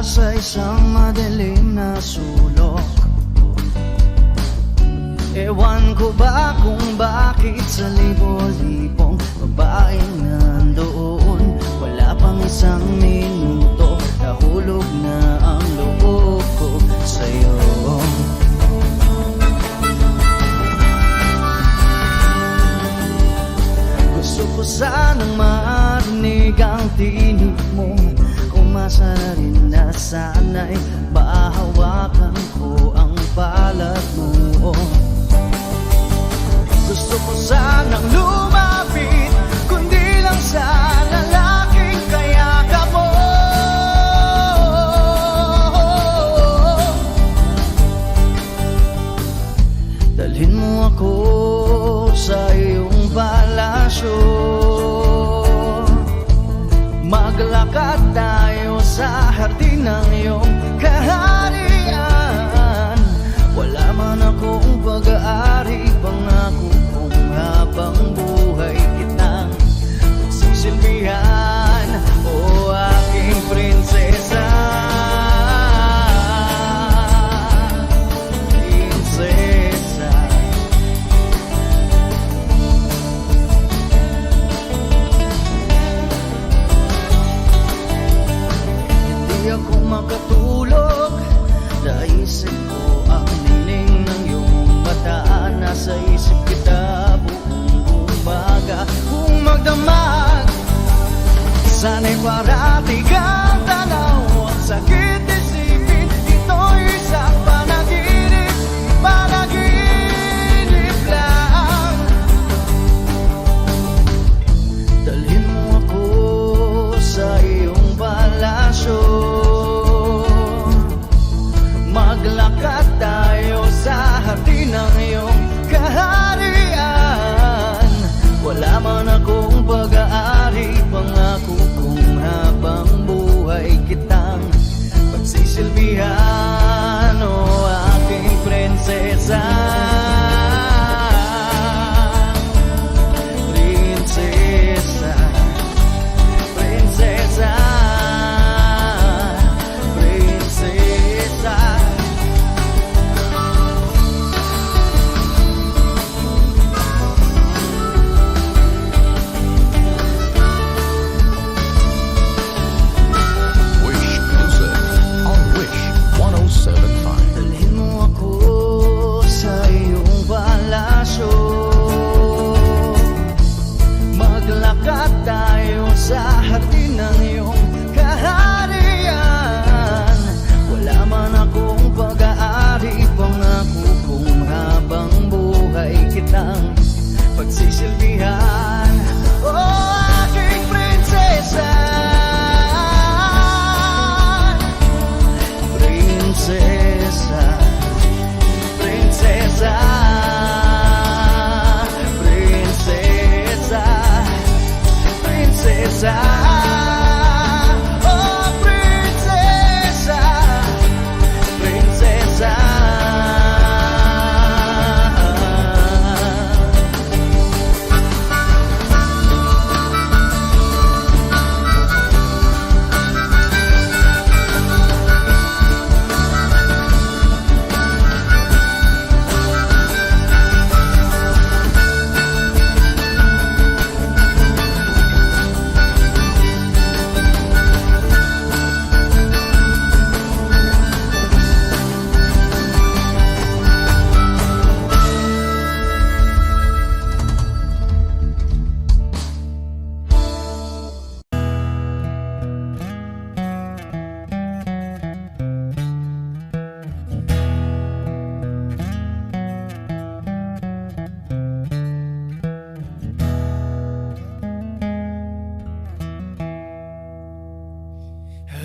sa isang madilim na sulok. Ewan ko ba kung bakit sa libo-libong babaeng nandoon, wala pang isang minuto, nahulog na ang loob ko sa'yo. Gusto ko sanang marinig ang tinig mo, umasa na rin na sana'y mahawakan ko ang balat mo. Gusto ko sanang lumapit, kundi lang sa lalaking kayakap mo. Dalhin mo ako sa iyong palasyo, maglakad tayo sa hardin ng iyong kaharian. Wala man akong pag-aari, pangako kong habang buhay kitang magsisilbihan, o aking prinsesa. Prinsesa. Hindi ako makatulog, naisip ko ang nining ng iyong mata. Nasa isip kita buong umaga, kung magdamag sana'y parati kang tanaw. Ang sakit isipin, ito'y isang panaginip, panaginip lang. Dalhin mo ako sa iyong palasyo, maglakad tayo sa hardin ng iyong kaharian. Wala man akong pag-aari, pangako kong habang buhay kitang pagsisilbihan, o aking prinsesa. Prinsesa. Prinsesa. Prinsesa. Dalhin mo ako sa iyong palasyo, maglakad tayo sa hardin ng iyong kaharian. Wala man akong pag-aari, pangako kung habang buhay kitang pagsisilbihan, o aking prinsesa. Prinsesa, prinsesa, prinsesa, prinsesa, oh prinsesa, prinsesa.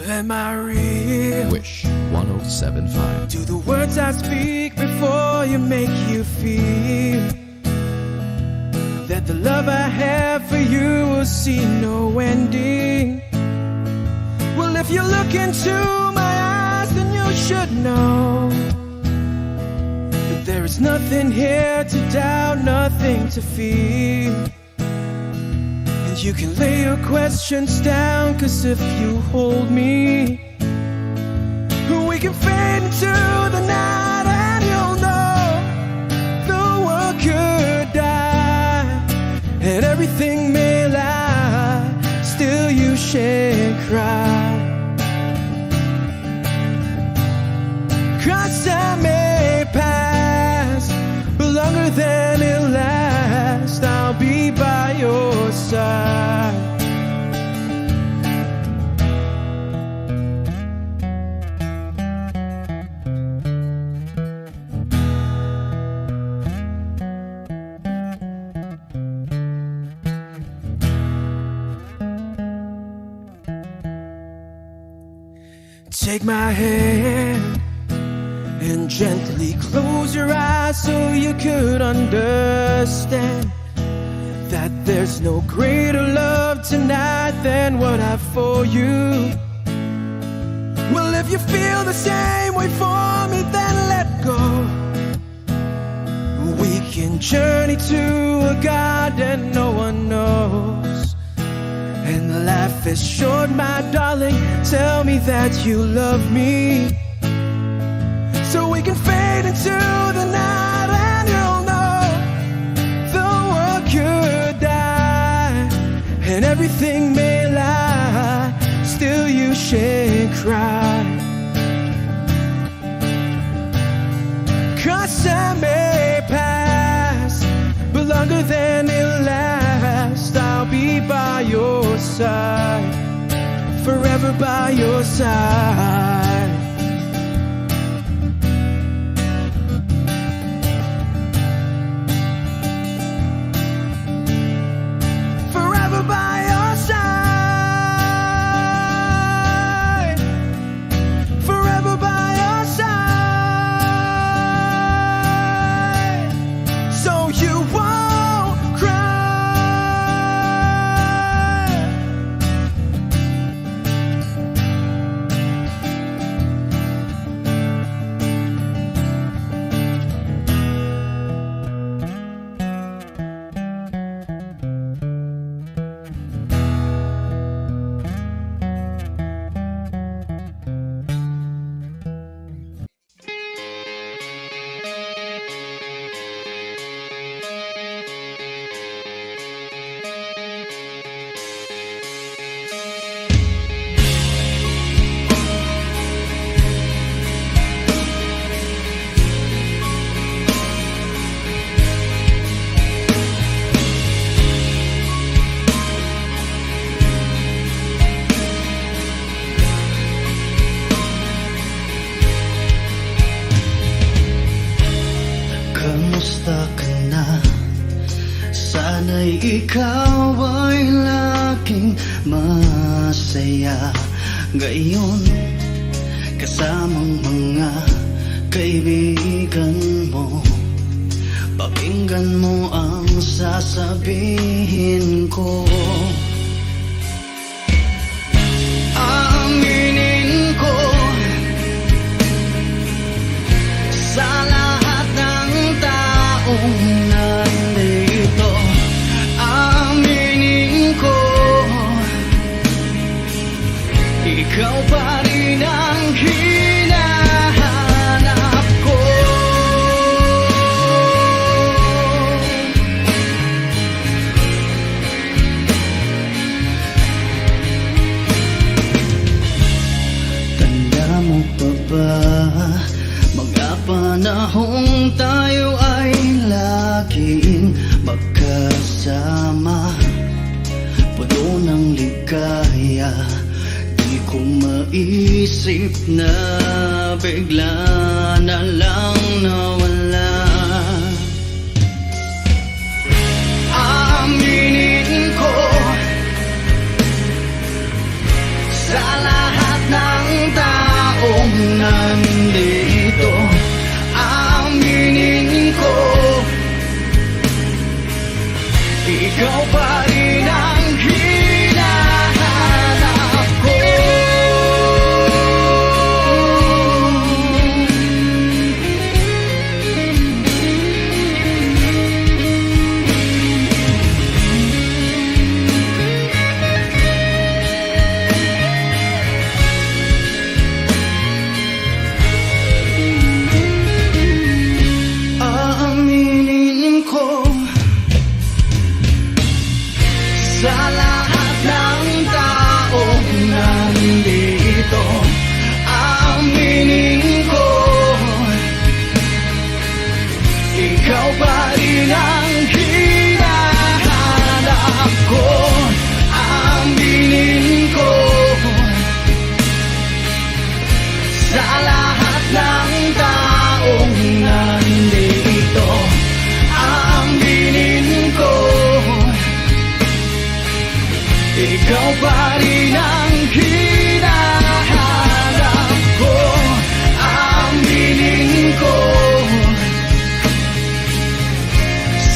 Am I real? Wish 107.5. Do the words I speak before you make you feel that the love I have for you will see no ending? Well, if you look into my eyes, then you should know that there is nothing here to doubt, nothing to feel. You can lay your questions down, 'cause if you hold me, can fade into the night and you'll know the world could die and everything may lie, still you shan't cry. 'Cause time may pass, but longer than it'll last, I'll be by your side. Take my hand and gently close your eyes so you could understand that there's no greater love tonight than what I've for you. Well, if you feel the same way for me, then let go. We can journey to a garden no one knows. And life is short, my darling, tell me that you love me, so we can fade into the night and you'll know the world could die and everything may lie, still you shan't cry. 'Cause time may pass, but longer than it'll last, I'll be by your side, forever by your side. Forever by your side, forever by your side, so you won't cry. Kamusta ka na? Sana'y ikaw ay laging masaya ngayon, kasamang mga kaibigan mo. Pakinggan mo ang sasabihin ko. Aminin ko sa lahat ng taong nandito. Aminin ko, ikaw pa rin ang hinahanap ko. Tanda mo pa ba, mga panahong tayo ay laging magkasama, puno ng ligaya. Di ko maisip na bigla na lang nawala. Aminin ko sa lahat ng taong nandito. Aminin ko, ikaw pa rin ang hinahanap ko. Ikaw pa rin ang hinahanap ko, aminin ko.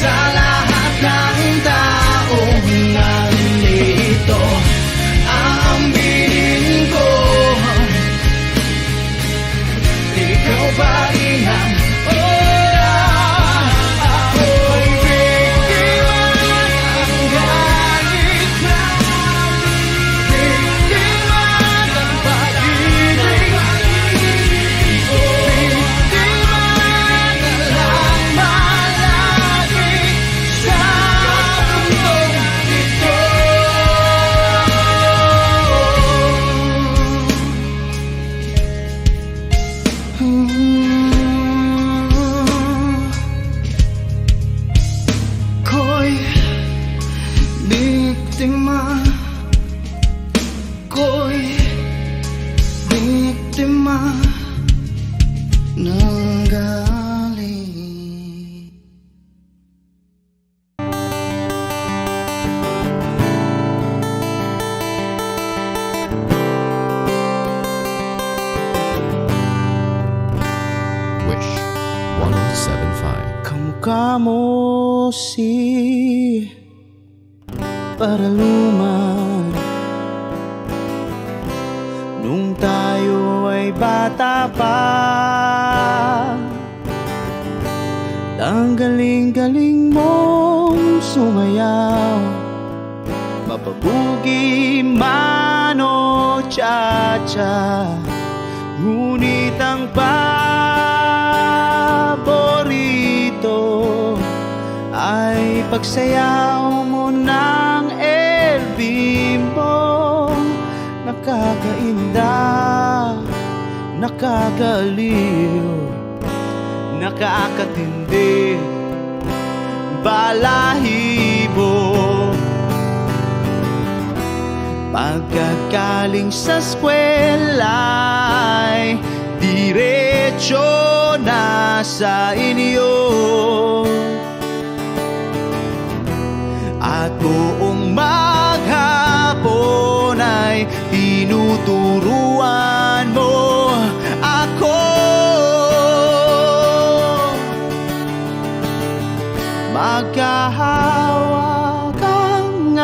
Sa lahat ng taong nandito, aminin ko. Ikaw pa rin ang ako'y biktima ng galit na, biktima ng pag-ibig, biktima na lang malagi sa mundong ito. Ko'y biktima, ko'y biktima ng galit. Wish 1075. Kamukha mo si Paraluman nung tayo ay bata pa. Ang galing-galing mong sumayaw, mapabugi man o cha-cha. Ngunit ang paborito ay pagsayaw mo ng El Bimbo. Nakakainda, nakakaliw, nakakatindi, balahibo. Pagkagaling sa eskwela'y diretso na sa inyo, at buong maghapon ay tinuturuan mo ako. Magkahawak ang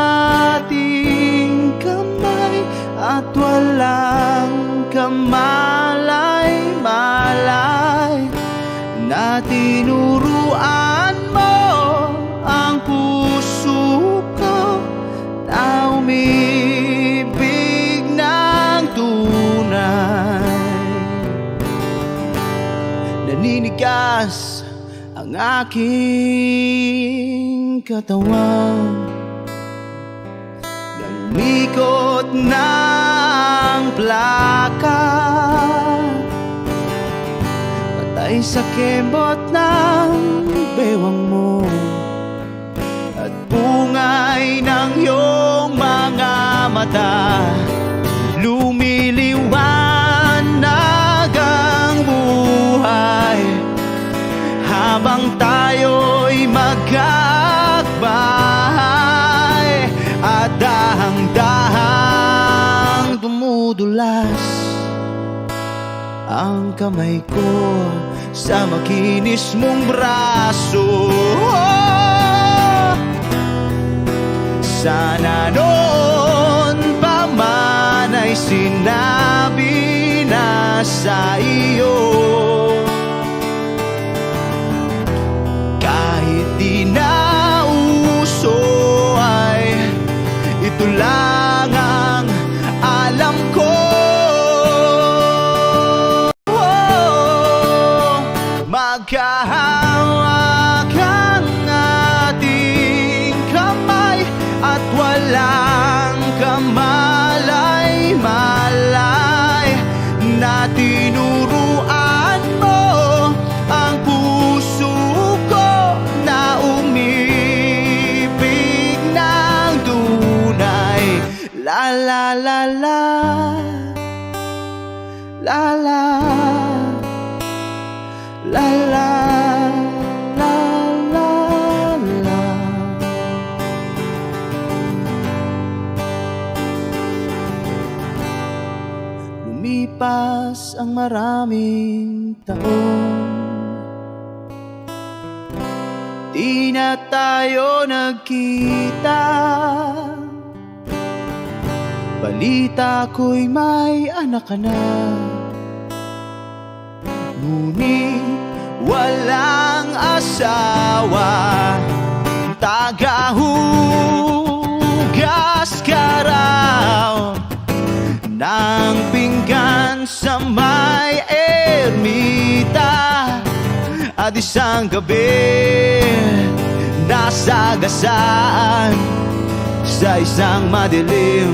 ating kamay at walang kamalay-malay, na tinuruan mo ang puso ko na umibig ng tunay. Naninigas ang aking katawan ng ikot ng plaka, patay sa kembot ng bewang mo at bungay ng iyong mga mata. Lumiliwanag ang buhay habang tayo'y magkakbahay, at dahang-dahang dumudulas ang kamay ko sa makinis mong braso. Sana noon pa man ay sinabi na sa iyo, kahit di na uso ay ito lang ang alam ko. Magkahawak ang ating kamay at walang kamalay-malay, na tinuruan mo ang puso ko na umibig ng tunay. La la la la, la la, la la, la la la. lumipas ang maraming taon, di na tayo nagkita. Balita ko'y may anak ka na, ngunit walang asawa. Tagahugas ka raw ng pinggan sa may ermita, at isang gabi nasagasaan sa isang madilim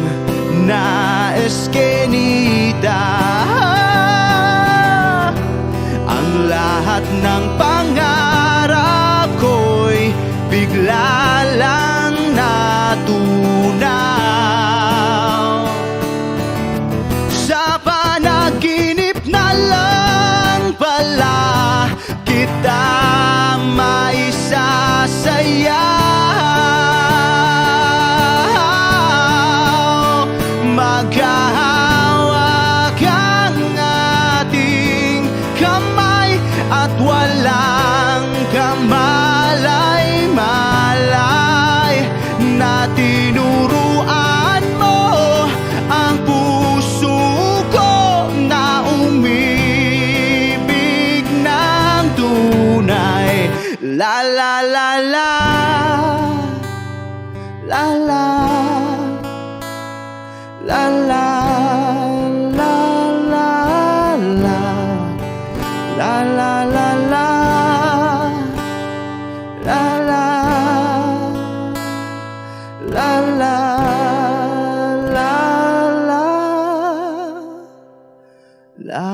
na eskenita. Ang lahat ng pangarap ko'y bigla lang natunaw. Sa panaginip na lang pala kita maisasayaw. Maghahawak ang ating kamay at walang kamalay-malay na tinuruan mo ang puso ko na umibig ng tunay. La la la la, la la, la la, la la, la, la la la la, la la, la la, la la.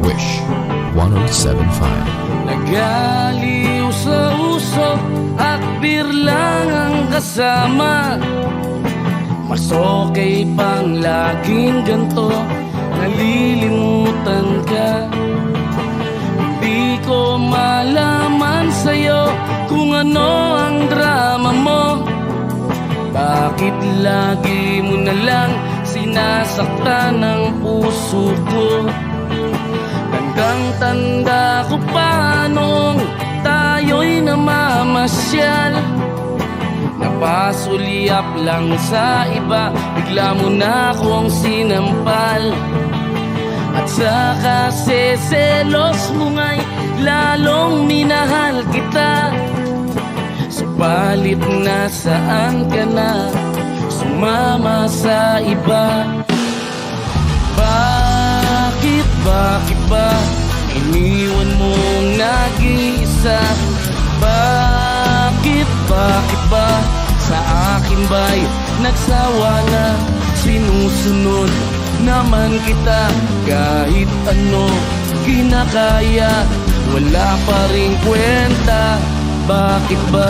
Wish 1075. Nagaliw sa uso at birlang ang kasama. Mas okay pang laging ganto, nalilimutan ka. Hindi ko malaman sa'yo kung ano ang drama mo. Bakit lagi mo na lang sinasaktan ang puso ko? Tandang-tanda ko pa nung tayo'y namamasyal, napasulyap lang sa iba, bigla mo na akong sinampal. At sa kaseselos mo nga'y lalong minahal kita. Subalit nasaan ka na, sumama sa iba. Bakit ba iniwan mong nag-iisa? Bakit ba sa akin ba'y nagsawa na? Sinusunod naman kita kahit ano kinakaya, wala pa ring kwenta. Bakit ba?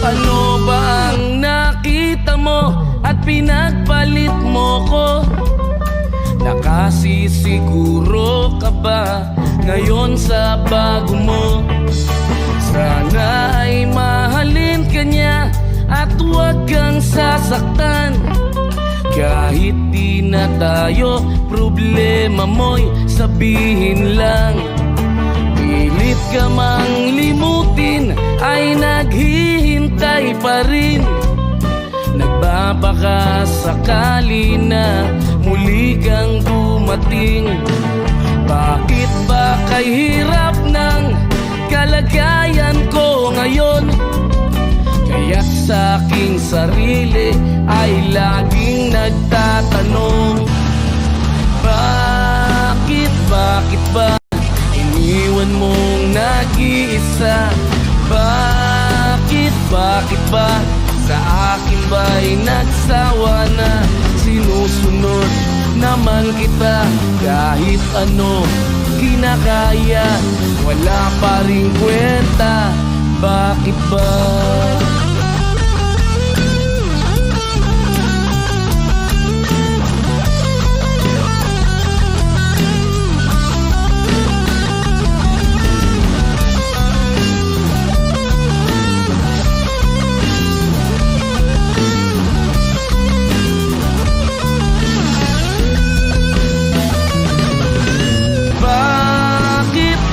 Ano ba ang nakita mo at pinagpalit mo ko? Nakasisiguro ka ba ngayon sa bago mo? Sana ay mahalin ka niya at huwag kang sasaktan. Kahit di na tayo, problema mo'y sabihin lang. Pilit ka mang limutin ay naghihintay pa rin. Nagbabaka sakali na muli kang dumating. Bakit ba kay hirap ng kalagayan ko ngayon? Kaya sa aking sarili ay laging nagtatanong, bakit ba iniwan mong nag-iisa? Bakit ba sa akin ba'y nagsawa na? Sinusunod naman kita kahit ano kinakaya, wala pa rin kwenta. Bakit ba?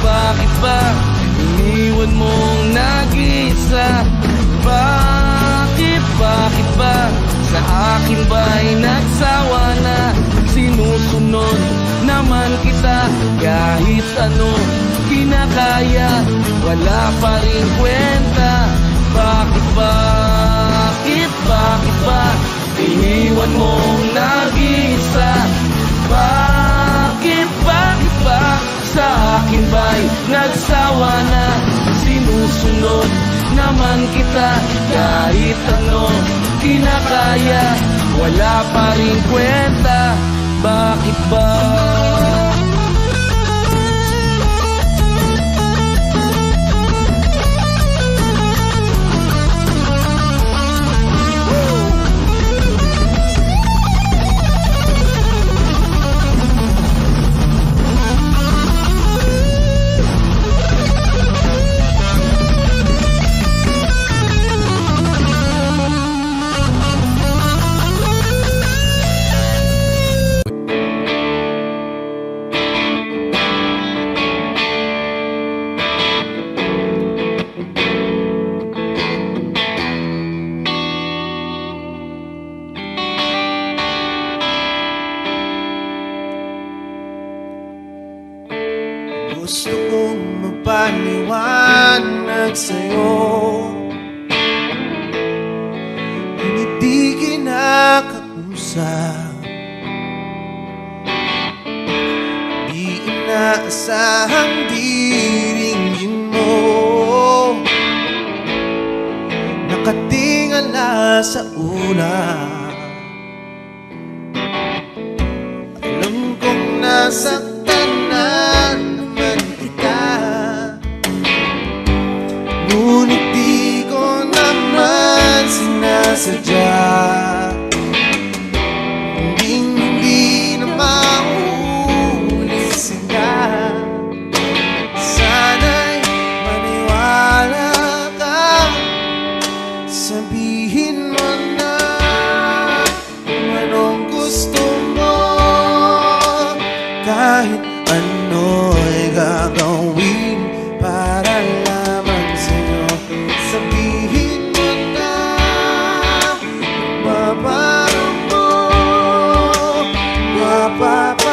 Bakit ba iniwan mong nag-isa? Bakit ba sa akin ba'y nagsawa na? Sinusunod naman kita kahit ano kinakaya, wala pa rin kwenta. Bakit ba iniwan mong nag-isa? Bakit ba sa akin ba'y nagsawa na? Sinusunod naman kita kahit ano kinakaya, wala pa rin kwenta. Bakit ba? Gusto kong magpaliwanag sa'yo, ngunit di kinakausap. Di inaasahang diringgin mo, nakatingala sa ulan. Alam kong nasaktan na naman kita, ngunit di ko naman sinasadya. Hindi na mauulit sila. Sana'y maniwala ka, sabihin mo na kung anong gusto mo. Kahit ano'y gagawin para lamang sa'yo. Sabihin mo na mababago mo, mapapatawa.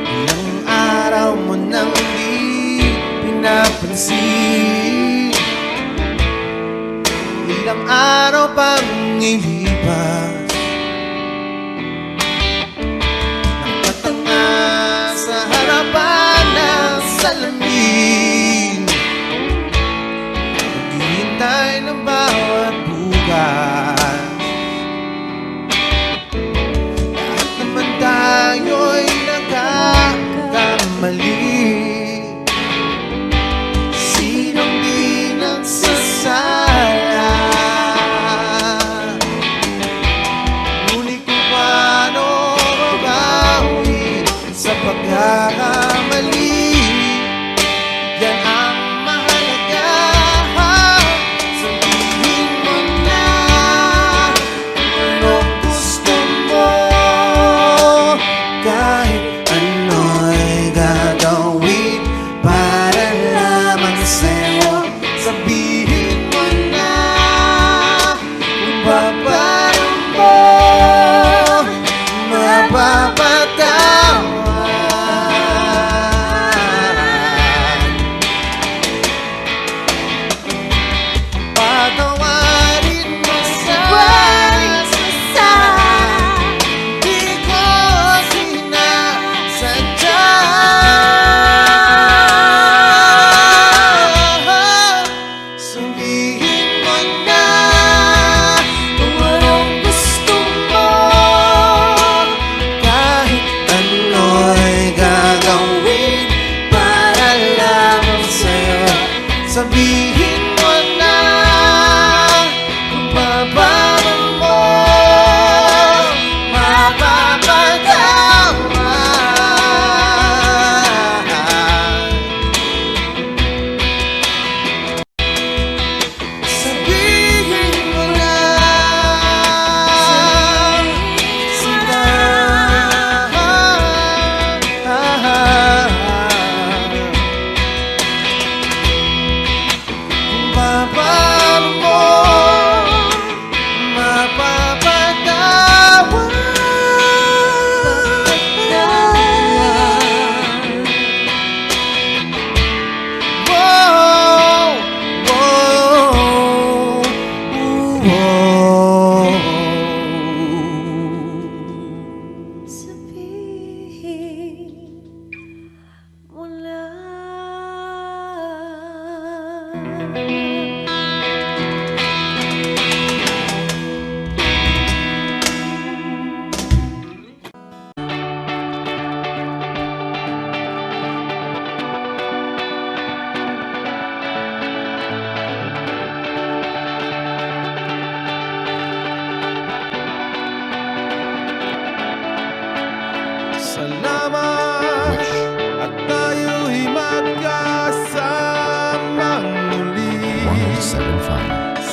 Ilang araw mo nang di pinapansin, ilang araw pang ilipas, nakatanga sa harapan ng salamin, naghihintay ng bawat bukas. Lahat naman tayo'y nagkakamali, sinong di nagsasala. Ngunit kung paano mabawi sa pagkakamali, yan ang mahalaga. Sabihin mo na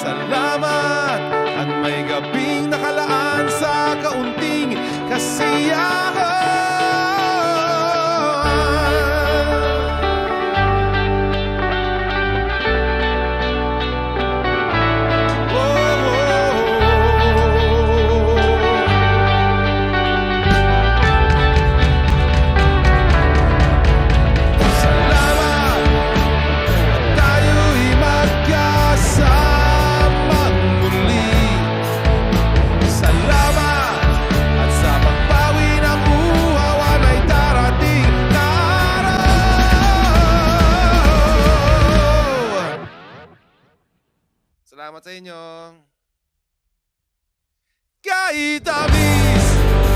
Salamat at may gabing nakalaan sa kaunting kasiyahan. Salamat sa inyo. Kahit tamis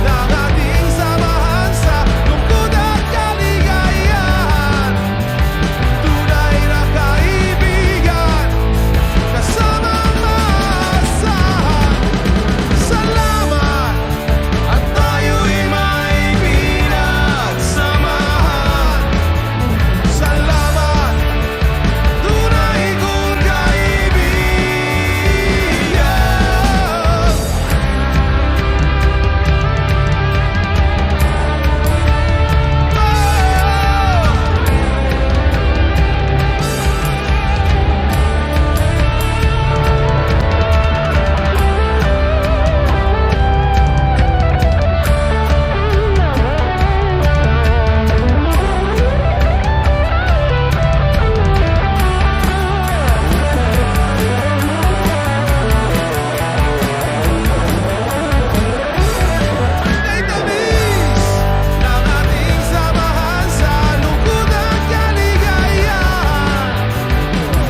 ng ating samahan sa lungkot at kaligayahan, tunay na kaibigan, kasamang maasahan. Salamat at tayo'y may pinagsamahan. Salamat, tunay kong kaibigan. Kay tamis ng ating samahan sa lungkot at kaligayahan,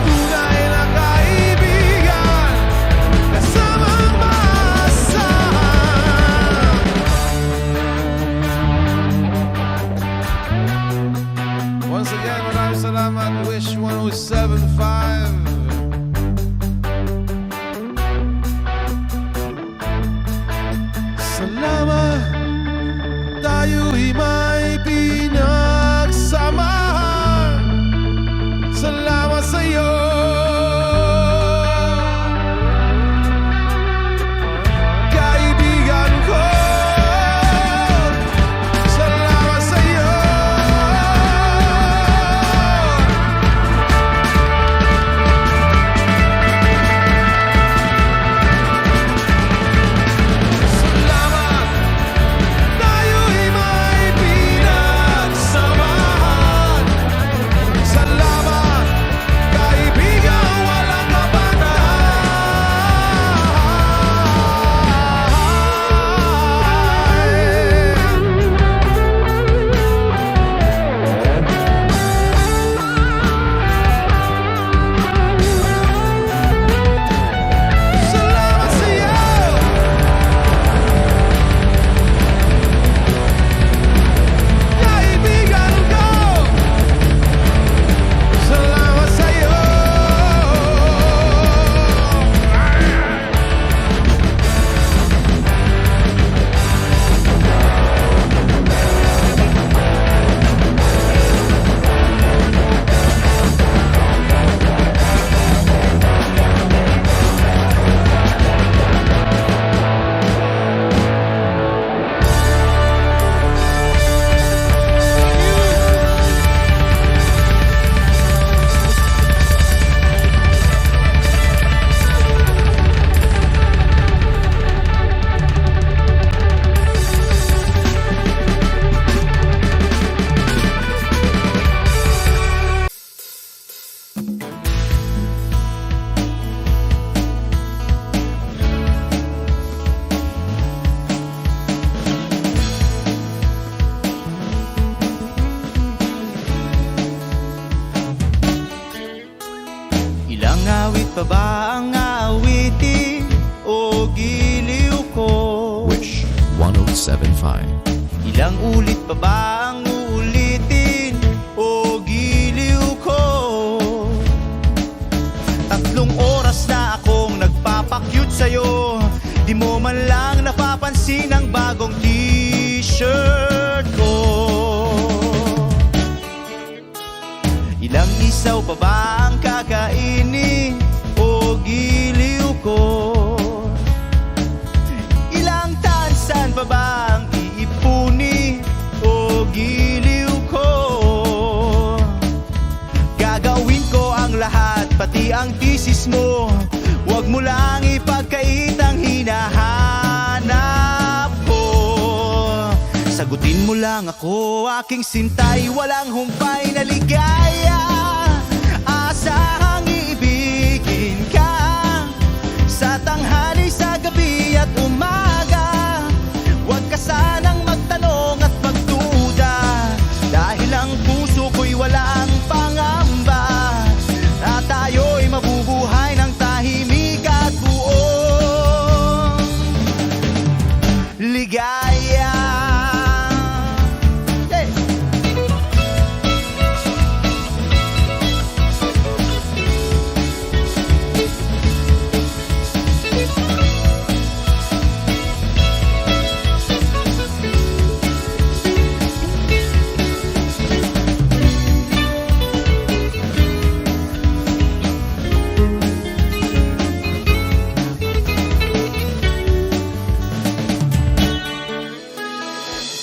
tunay na kaibigan, kasamang maasahan. Once again, maraming salamat. Wish 1075. Salamat, tayo'y may pinagsamahan. Salamat sa'yo. Kaibigan ko, salamat sa'yo. Salamat, tayo'y may pinagsamahan. Salamat, kaibigan, walang kapantayan. Salamat sa'yo. Kaibigan ko, salamat sa'yo. Ilang awit pa ba ang aawitin o giliw ko? Wish 1075. Ilang ulit pa ba ang uulitin o giliw ko? 3 oras na akong nagpapakyut sa'yo, di mo man lang napapansin ang bagong t-shirt ko. Ilang isaw pa ba ang kakainin o mali ang thesis mo. Huwag mo lang ipagkait ang hinahanap ko. Sagutin mo lang ako, aking sintay, walang humpay na ligaya. Asahang iibigin ka sa tanghali, sa gabi at umaga. Huwag ka sanang magtanong at magduda, dahil ang puso ko'y walang pangamba, na tayo'y mabubuhay ng tahimik at buong ligaya. Hey!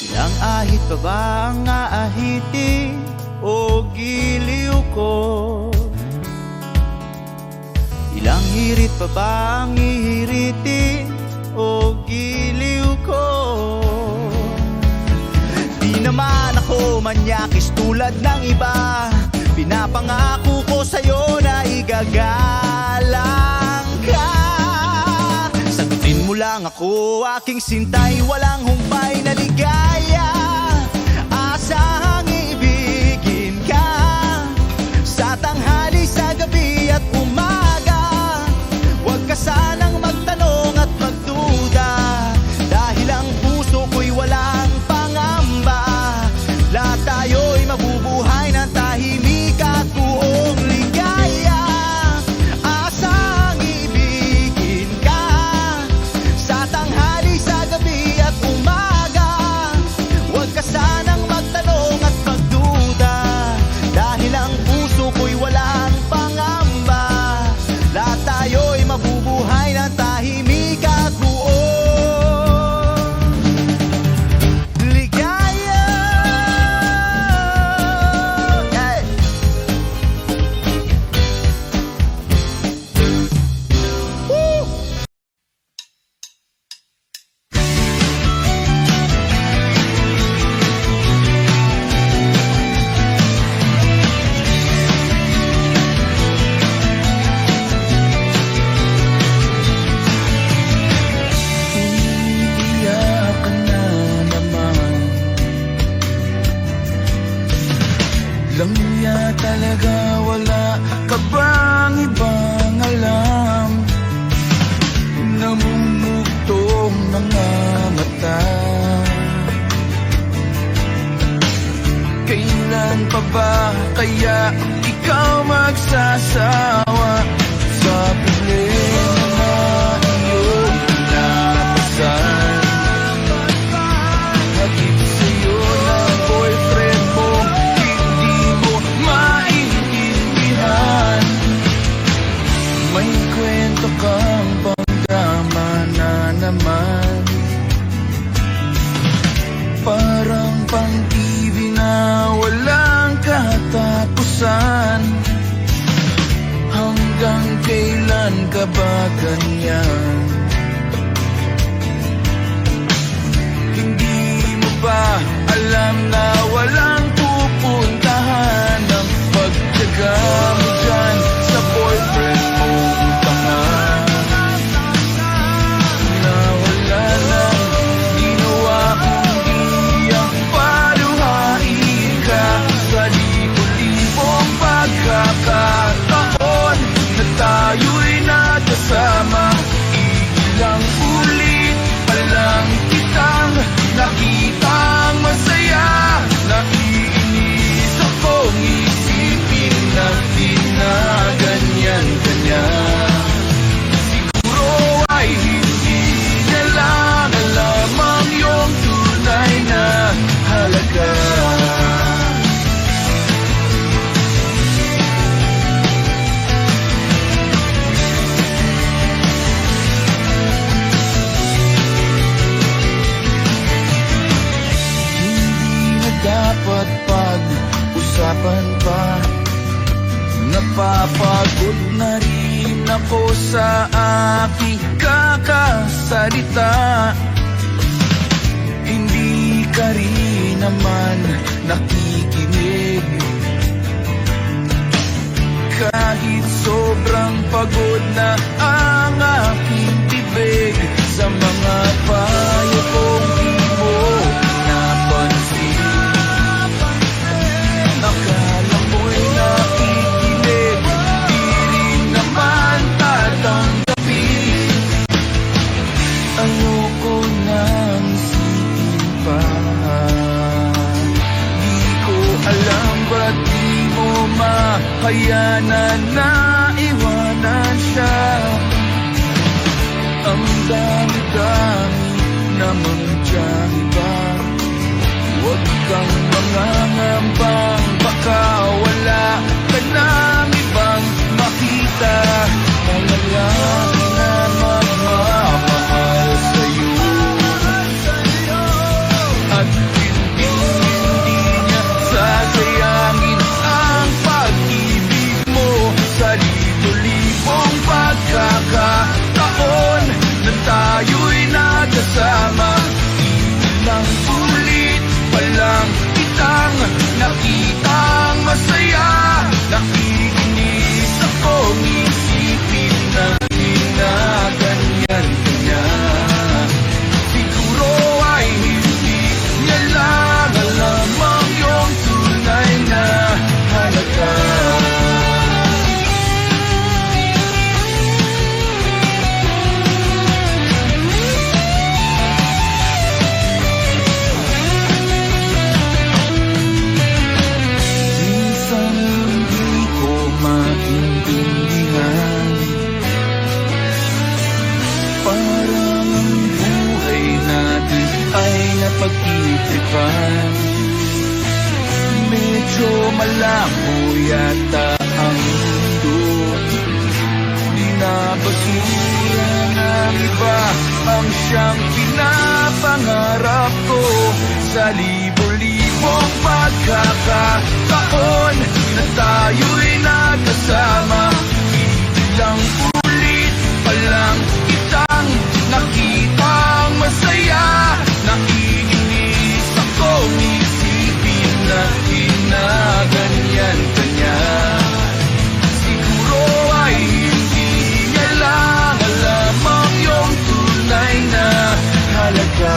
Ilang ahit pa ba ang aahitin o giliw ko? Ilang hirit pa ba ang ihiritin o giliw ko? Di naman ako manyakis tulad ng iba, pinapangako ko sa'yo na igagalang ka. Sagutin mo lang ako, aking sintay, walang humpay na ligaya. Asahang ibigin ka sa tanghali, sa gabi at umaga. Huwag ka sanang magtanong at magduda, dahil ang puso ko'y walang pangamba. Lahat tayo'y mabubuhay ng tahimik at buong ligaya. Asahang ibigin ka sa tanghali, sa gabi at umaga. Huwag ka sanang magtanong at magduda, dahil ang puso ko'y walang pangamba. Lahat tayo'y mabubuhay ng tahimik at buong ligaya. Hey! Woo! Umiiyak ka na naman. Langya talaga, wala ka bang ibang alam? Namumugtong mga mata. Kailan pa ba kaya ikaw magsasawa sa problema na iyong pinapasan? Hatid sa'yo ng boyfriend mo, hindi mo maintindihan. May kwento kang pangdrama na naman, parang pang-TV na walang katapusan. Hanggang kailan ka ba ganyan? Hindi mo ba alam na walang pupuntahan ang pagtyaga mo dyan sa boyfriend mong tanga? Na wala nang ginawa kundi ang paluhain ka sa libo-libong pagkakataon na tayo'y nagkasama. Ilang ulit pa lang kitang nakitang masaya. Naiinis akong isipin na di na ganyan-ganyan. Siguro ay hindi niya lang alam ang iyong tunay na halaga. ako sa aking kakasalita. Hindi ka rin naman nakikinig. Kahit sobrang pagod na ang aking bibig, sa mga payo kong di mo napansin. Akala mo'y nakikinig, di rin naman tatanggapin. Ayoko nang isipin pa. Di ko alam ba't di mo mahayanan na iwanan siya. Ang dami-dami namang tiyahi ba? Huwag kang mangangambang, baka wala ka nang ibang makita. Malalaki na magmamahal sa'yo, at hindi niya sasayangin ang pag-ibig mo. Sa libo-libong pagkakataon na tayo'y nagkasama, ilang ulit pa lang kitang nakitang masaya. Nakikinis akong isipin na ginaganyan ka niya. Siguro ay hindi niya lang alam ang iyong tunay na halaga. Pag-isipan, medyo malabo yata ang mundo. Binabasura ng iba ang siyang pinapangarap ko. Sa libo-libong pagkakataon na tayo'y nagkasama, ilang ulit pa lang kitang nakitang masaya. Nakikinis akong isipin na ginaganyan ka niya. Siguro ay hindi niya lang alam ang iyong tunay na halaga.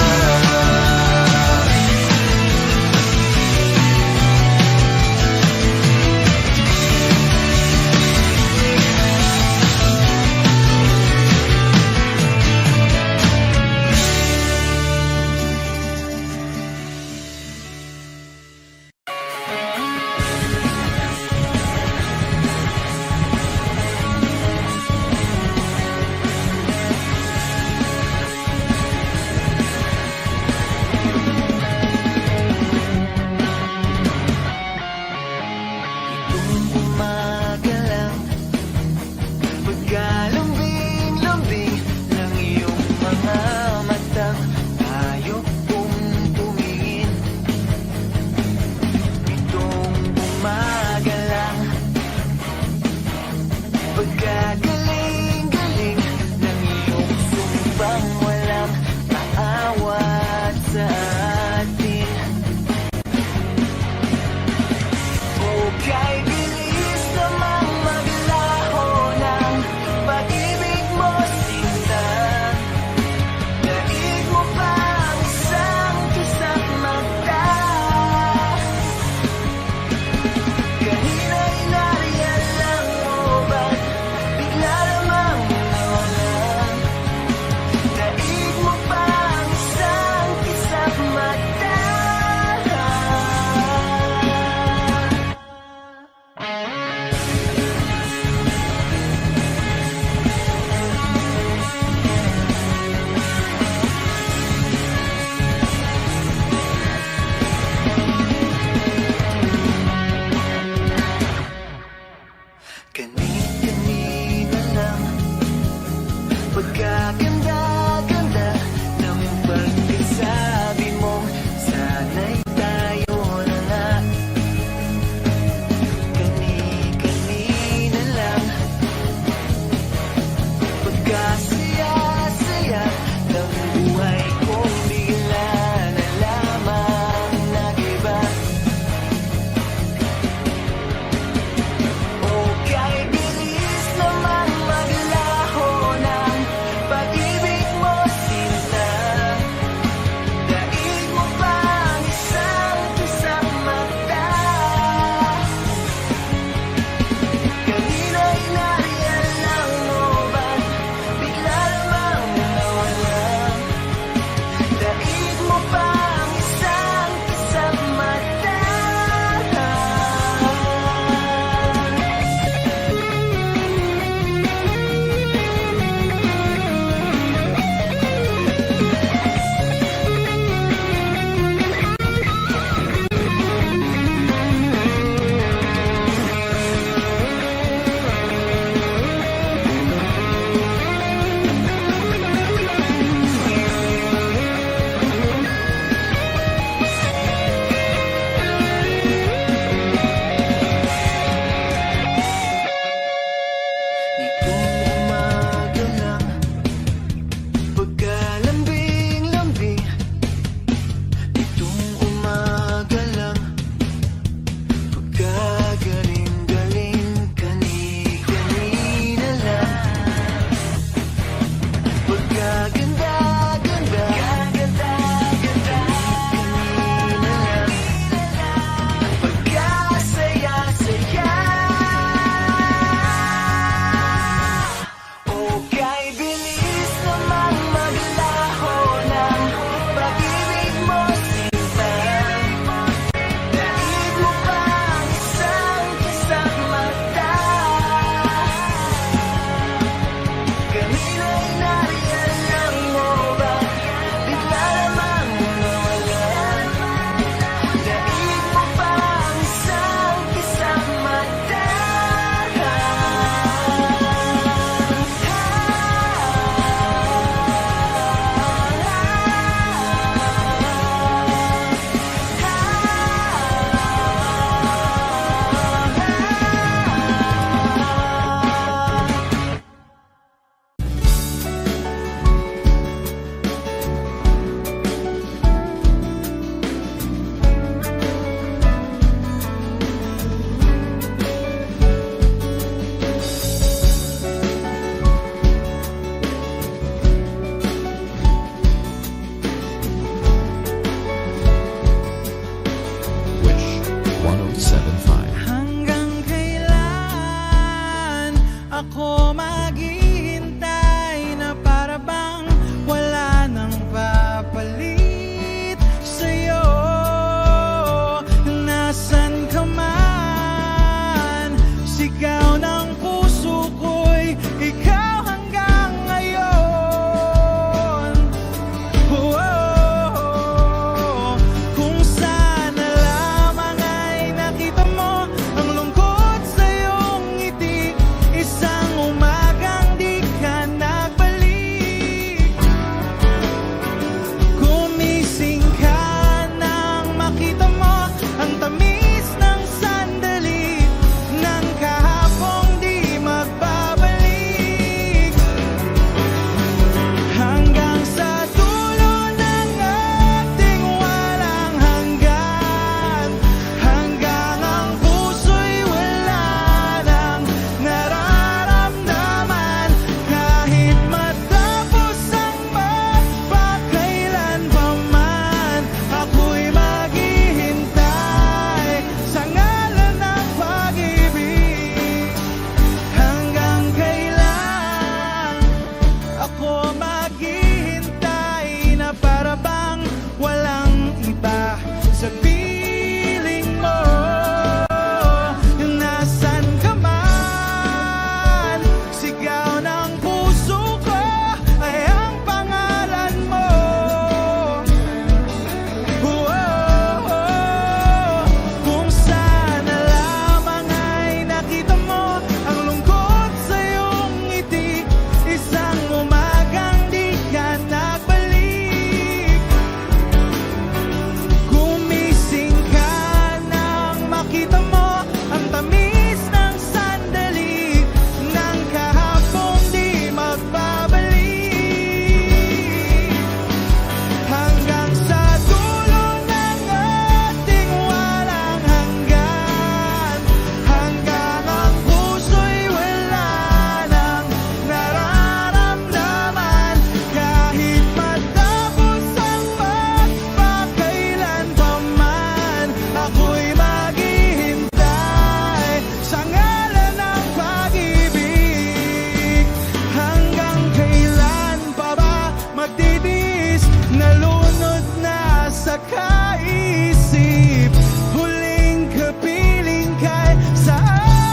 makaisip. Huling kapiling kay sa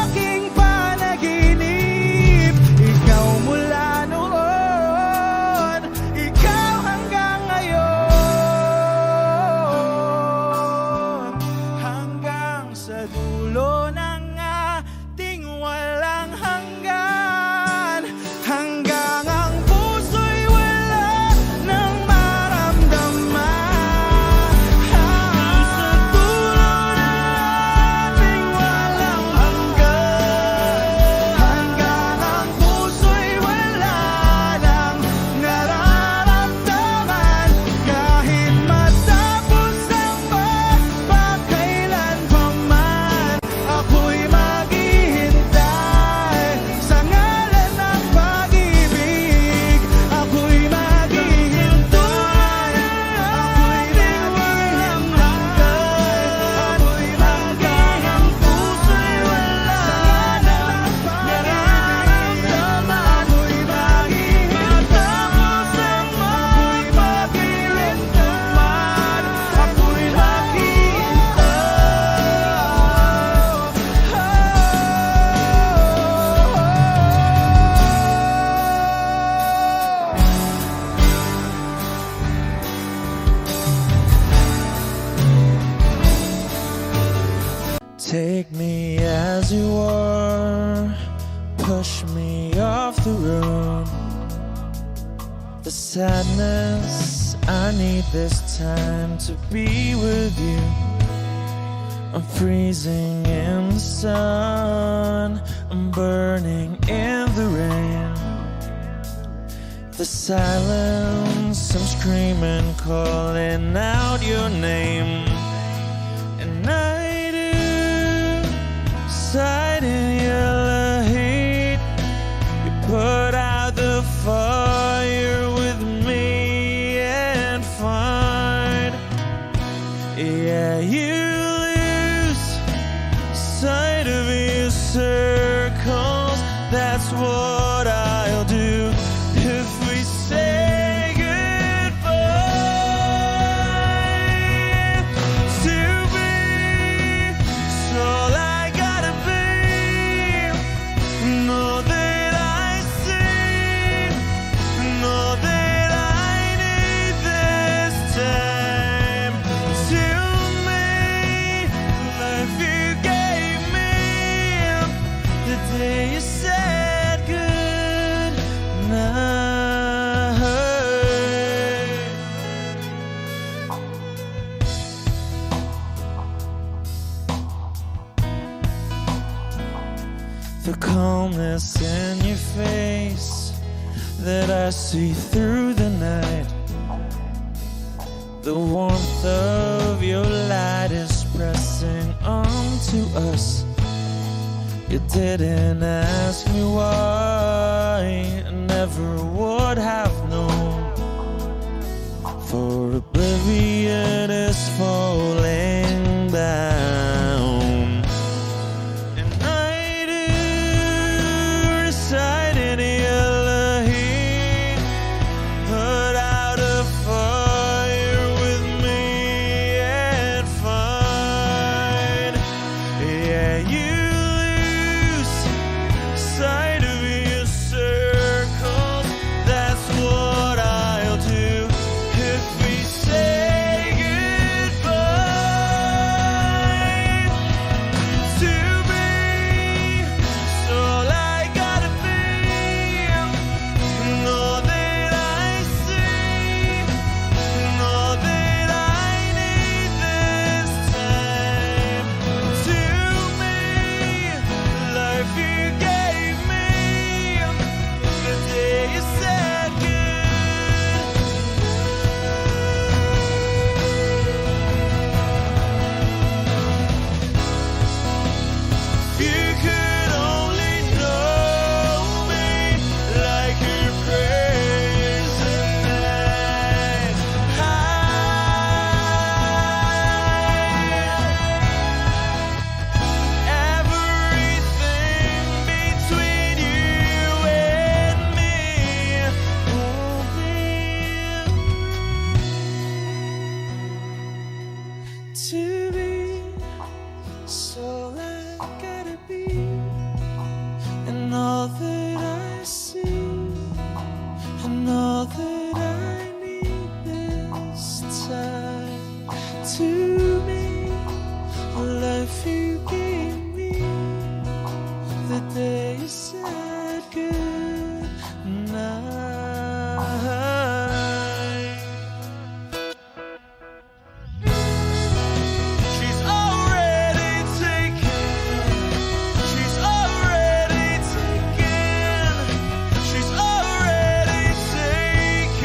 aking panaginip. Ikaw mula noon, ikaw hanggang ngayon, hanggang sa dulo ng ating walang hanggan. Hanggang ang puso'y wala nang maramdaman. Hanggang sa dulo ng ating walang hanggan. Hanggang ang puso'y wala nang nararamdaman. Kahit matapos ang pagpakailan pa man, ako'y maghihintay sa ngalan ng pag-ibig. Ako'y maghihintay, ako'y walang hanggan. Ako'y hanggang ang puso'y wala nang nararamdaman. Ako'y maghihintay, ako'y mapilit naman. Ako'y Take me as you are, push me off the road. The sadness, I need this time to be with you. I'm freezing in the sun, I'm burning in the rain. The silence, I'm screaming, calling out your name. And I do sight in your heat. You put out the fire with me and find. Yeah, you lose sight of your circles. That's what I'll do if we say goodbye. To be, it's all I gotta be. Know that I see, know that I need this time. To me, life you gave me the day you said good night. The calmness in your face that I see through the night. The warmth of your light is pressing onto us. You didn't ask me why, I never would have known. For oblivion is falling down. And I do reside in your heat. Put out a fire with me and find. Yeah, you lose sight of your circles. all that I need this time to make the life you gave me the day you said goodnight. She's already taken. She's already taken. She's already taken.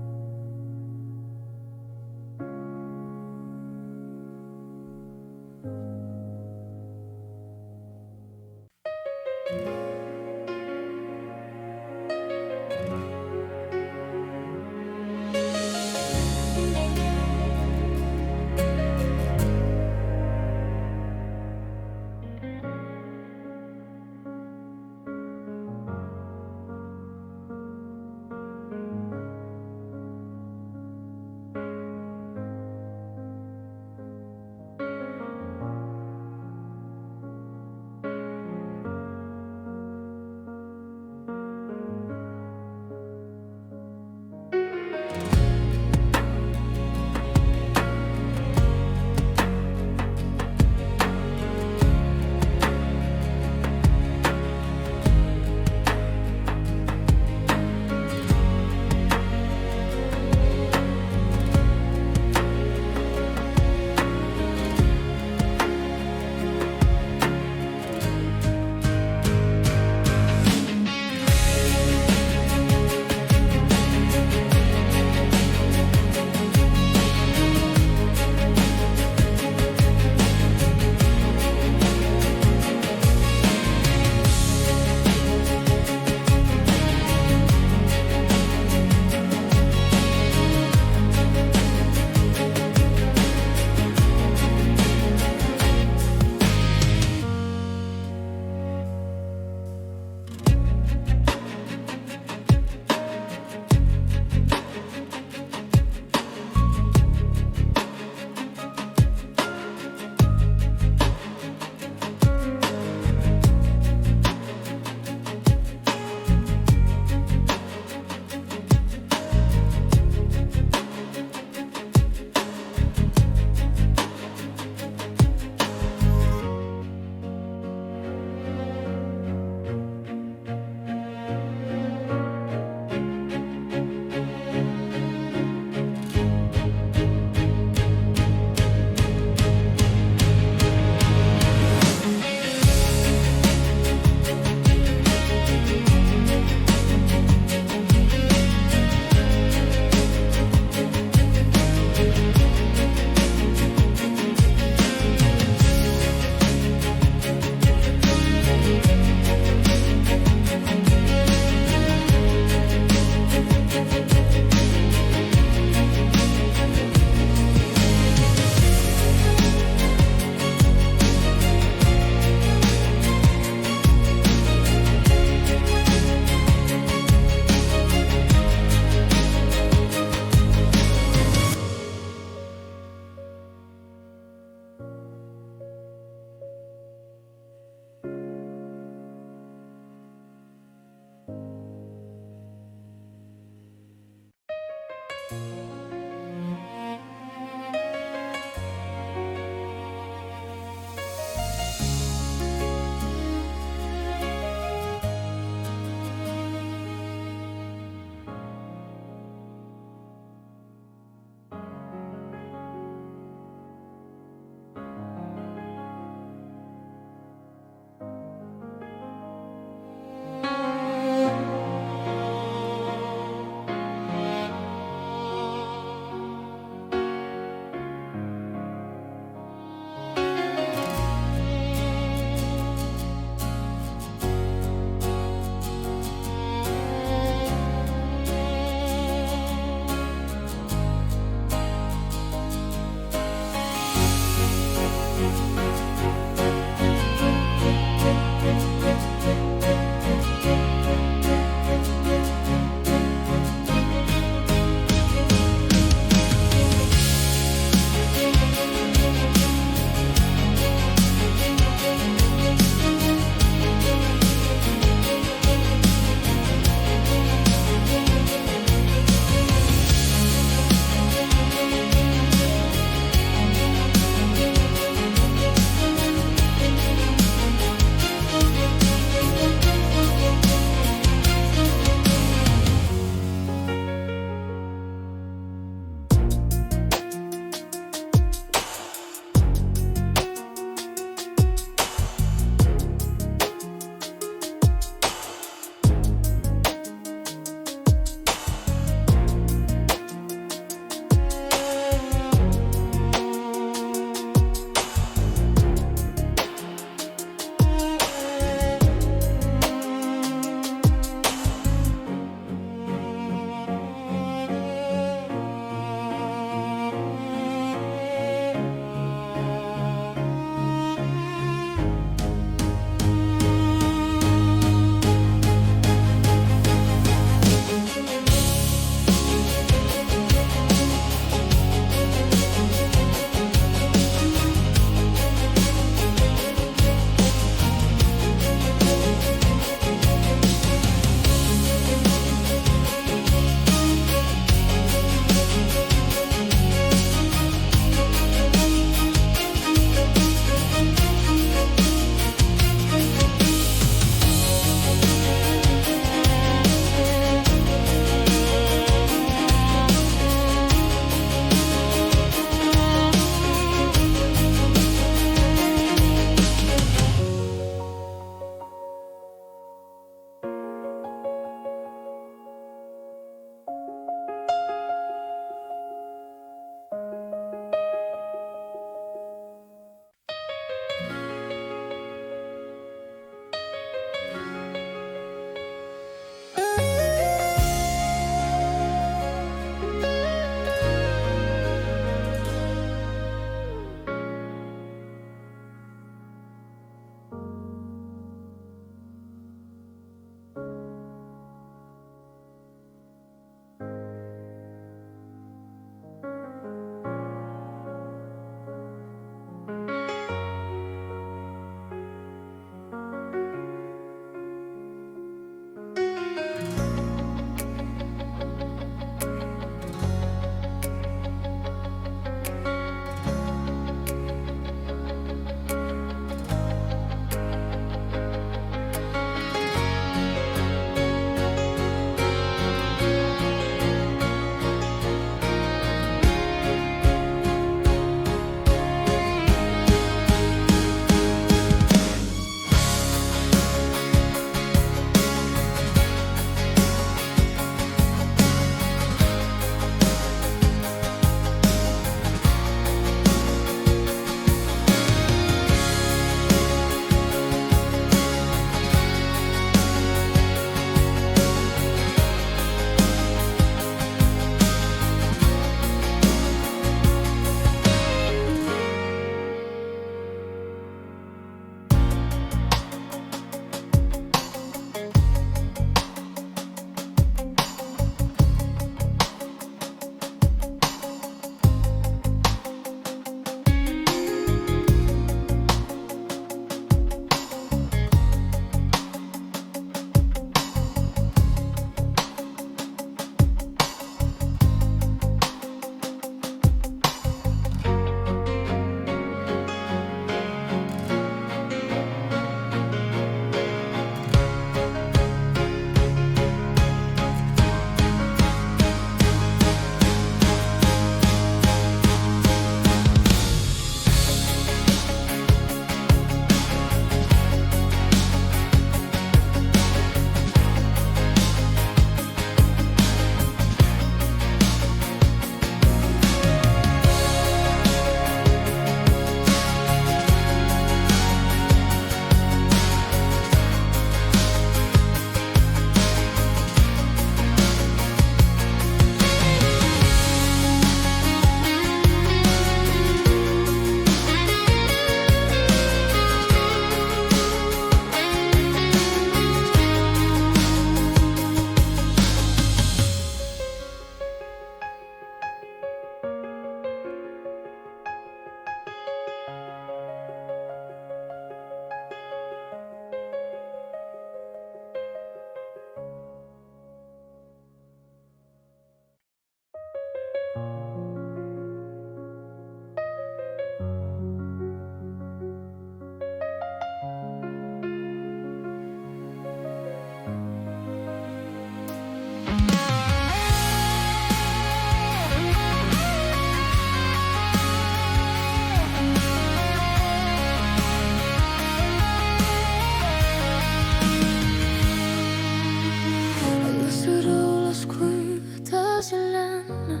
All'oscuro l'oscuridad selena,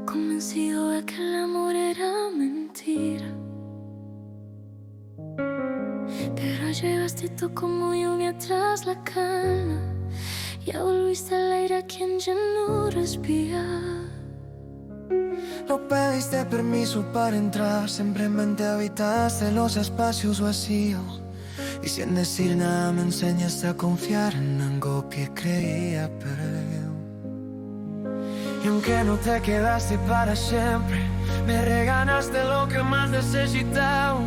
convencido de que el amor era mentira. Pero llegaste tú como lluvia tras la calma, ya volviste al aire a quien ya no respira. No pediste permiso para entrar, simplemente habitaste los espacios vacíos. Y sin decir nada me enseñaste a confiar en algo que creía perdido. Y aunque no te quedaste para siempre, me regalaste lo que más necesitaba.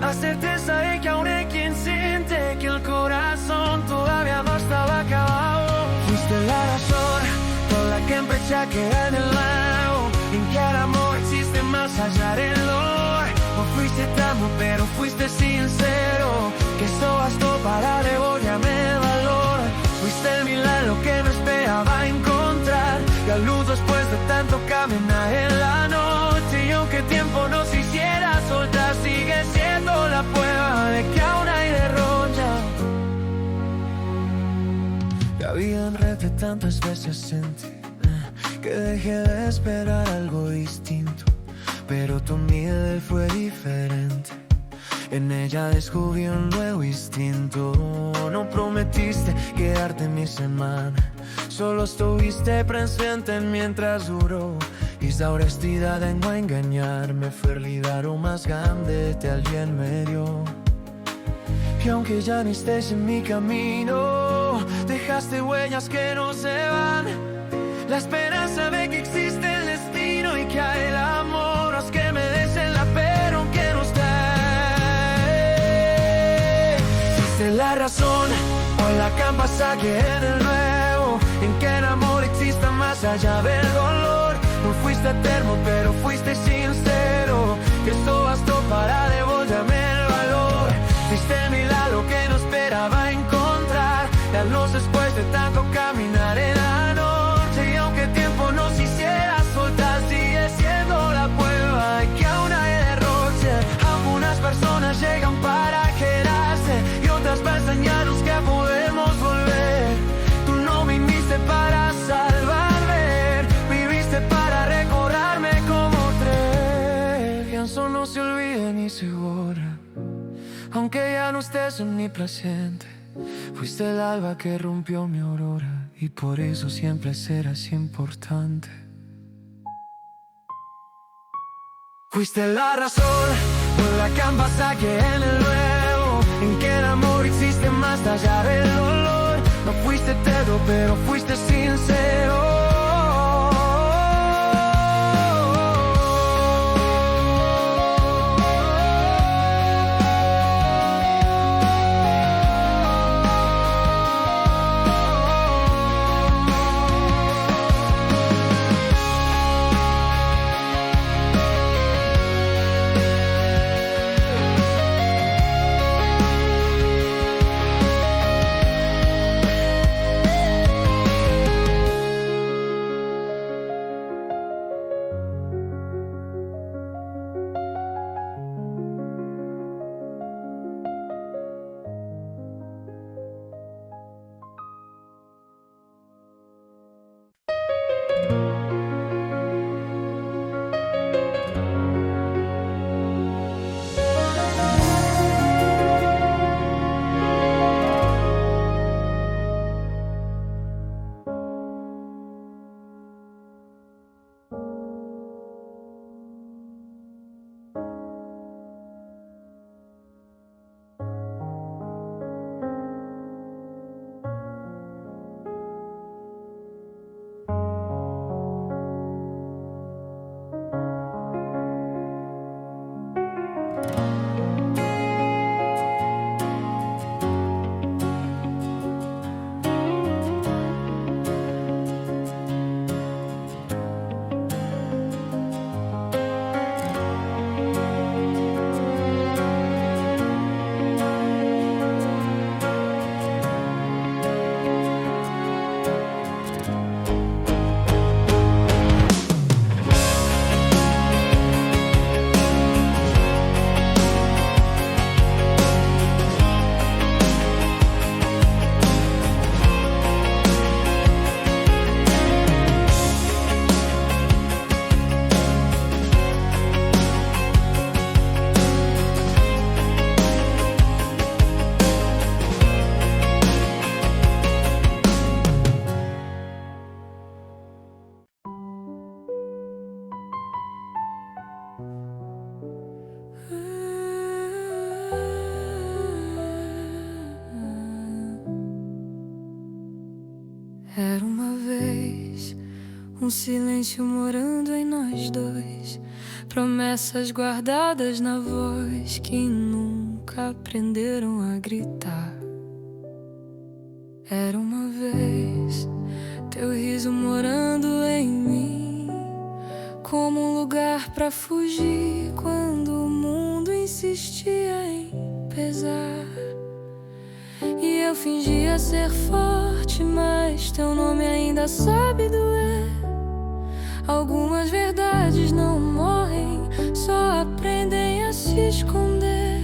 La certeza de que aún hay quien siente que el corazón todavía no estaba acabado. Fuiste la razón por la que empecé a quedar en el lado, en que el amor existe más allá del dolor. No fuiste eterno, pero fuiste sincero, que eso bastó para devolverme el valor. Fuiste el milagro que me esperaba encontrar, la luz después de tanto caminar en la noche. Y aunque tiempo nos hiciera soltar, sigue siendo la prueba de que aún hay derrocha. La vida enredé tantas veces sentí que dejé de esperar algo distinto, pero tu miel fue diferente. En ella descubrí un nuevo instinto. No prometiste quedarte en mi semana, solo estuviste presente mientras duró. Y esa honestidad vengo a engañarme, fue el regalo más grande que alguien me dio. Y aunque ya no estés en mi camino, dejaste huellas que no se van. La esperanza de que existe el destino y que hay el amor, los que me desen la pero aunque no esté. Fuiste la razón por la que han pasado en el nuevo, en que el amor exista más allá del dolor. No fuiste eterno, pero fuiste sincero, que eso bastó para devolverme el valor. Fuiste el milagro que no esperaba encontrar, la luz después de tanto caminar en la noche. Y aunque el tiempo nos hiciera soltar, sigue siendo la prueba de que aún hay derroche. Algunas personas llegan para quedarse y otras para enseñarnos que podemos volver. Tú no viniste para salvarme, viviste para recordarme como tres. Que eso no se olvide ni se borra, aunque ya no estés en mi presente. Fuiste el alba que rompió mi aurora y por eso siempre serás importante. Fuiste la razón por la que han pasado en el nuevo, en que el amor existe más allá del dolor. No fuiste eterno, pero fuiste sincero. um silêncio morando em nós dois, promessas guardadas na voz que nunca aprenderam a gritar. Era uma vez teu riso morando em mim, como um lugar pra fugir quando o mundo insistia em pesar. E eu fingia ser forte, mas teu nome ainda sabe doer. Algumas verdades não morrem, só aprendem a se esconder.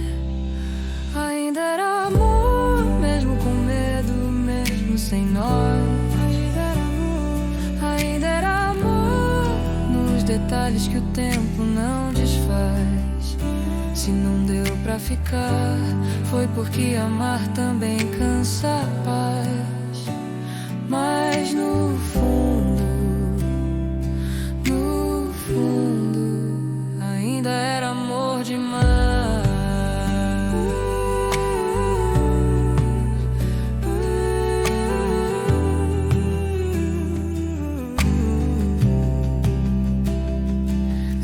Ainda era amor, mesmo com medo, mesmo sem nós. Ainda era amor, nos detalhes que o tempo não desfaz. Se não deu pra ficar, foi porque amar também cansa a paz. Mas no fundo, ainda era amor demais.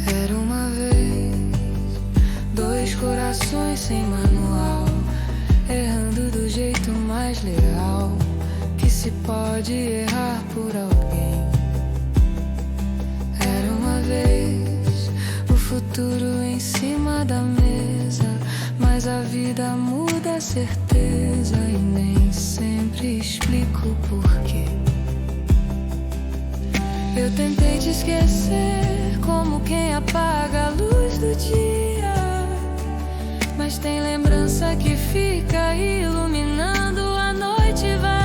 Era uma vez dois corações sem manual, errando do jeito mais leal que se pode errar por alguém. Era uma vez o futuro em cima da mesa, mas a vida muda a certeza e nem sempre explico o porquê. Eu tentei te esquecer como quem apaga a luz do dia, mas tem lembrança que fica iluminando a noite vazia.